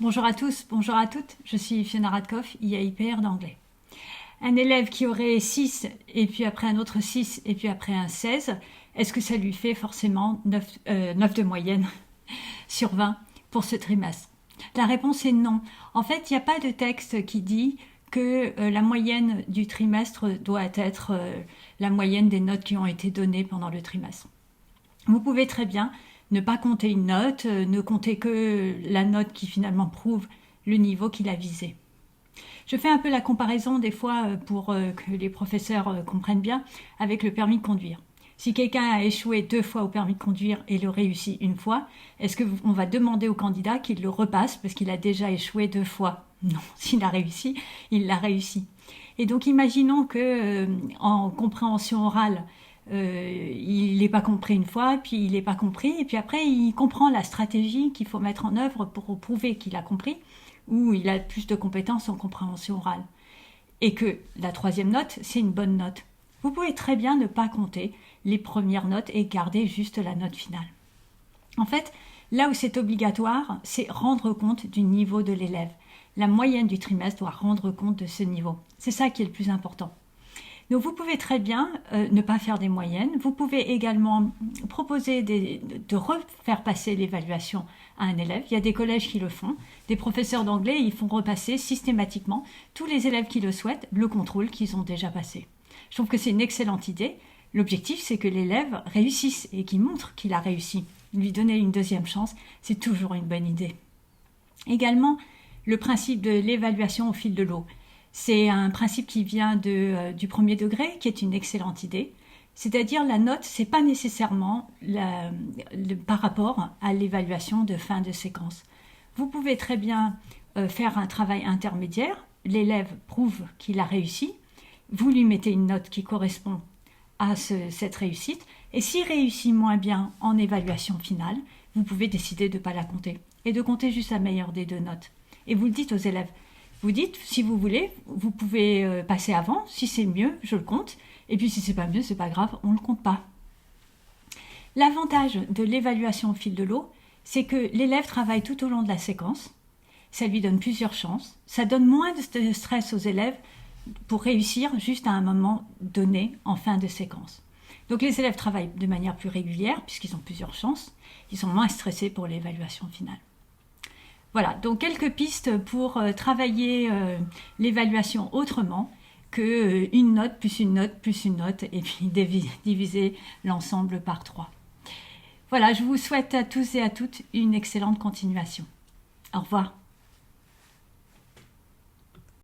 Bonjour à tous, bonjour à toutes, je suis Fiona Radkoff, IAIPR d'anglais. Un élève qui aurait 6 et puis après un autre 6 et puis après un 16, est-ce que ça lui fait forcément 9 de moyenne sur 20 pour ce trimestre? La réponse est non. En fait, il n'y a pas de texte qui dit que la moyenne du trimestre doit être la moyenne des notes qui ont été données pendant le trimestre. Vous pouvez très bien ne pas compter une note, ne compter que la note qui finalement prouve le niveau qu'il a visé. Je fais un peu la comparaison des fois pour que les professeurs comprennent bien avec le permis de conduire. Si quelqu'un a échoué 2 fois au permis de conduire et le réussit une fois, est-ce qu'on va demander au candidat qu'il le repasse parce qu'il a déjà échoué 2 fois? Non, s'il a réussi, il l'a réussi. Et donc imaginons que en compréhension orale, il n'est pas compris une fois, puis il n'est pas compris, et puis après il comprend la stratégie qu'il faut mettre en œuvre pour prouver qu'il a compris, ou il a plus de compétences en compréhension orale. Et que la 3e note, c'est une bonne note. Vous pouvez très bien ne pas compter les premières notes et garder juste la note finale. En fait, là où c'est obligatoire, c'est rendre compte du niveau de l'élève. La moyenne du trimestre doit rendre compte de ce niveau. C'est ça qui est le plus important. Donc vous pouvez très bien ne pas faire des moyennes. Vous pouvez également proposer de refaire passer l'évaluation à un élève. Il y a des collèges qui le font. Des professeurs d'anglais, ils font repasser systématiquement tous les élèves qui le souhaitent le contrôle qu'ils ont déjà passé. Je trouve que c'est une excellente idée. L'objectif, c'est que l'élève réussisse et qu'il montre qu'il a réussi. Lui donner une 2e chance, c'est toujours une bonne idée. Également, le principe de l'évaluation au fil de l'eau. C'est un principe qui vient du 1er degré, qui est une excellente idée. C'est-à-dire la note, ce n'est pas nécessairement par rapport à l'évaluation de fin de séquence. Vous pouvez très bien faire un travail intermédiaire. L'élève prouve qu'il a réussi. Vous lui mettez une note qui correspond à cette réussite. Et s'il réussit moins bien en évaluation finale, vous pouvez décider de ne pas la compter et de compter juste la meilleure des 2 notes. Et vous le dites aux élèves. Vous dites, si vous voulez, vous pouvez passer avant. Si c'est mieux, je le compte. Et puis si c'est pas mieux, c'est pas grave, on ne le compte pas. L'avantage de l'évaluation au fil de l'eau, c'est que l'élève travaille tout au long de la séquence. Ça lui donne plusieurs chances. Ça donne moins de stress aux élèves pour réussir juste à un moment donné en fin de séquence. Donc les élèves travaillent de manière plus régulière puisqu'ils ont plusieurs chances. Ils sont moins stressés pour l'évaluation finale. Voilà, donc quelques pistes pour travailler l'évaluation autrement que une note plus une note plus une note et puis diviser l'ensemble par 3. Voilà, je vous souhaite à tous et à toutes une excellente continuation. Au revoir.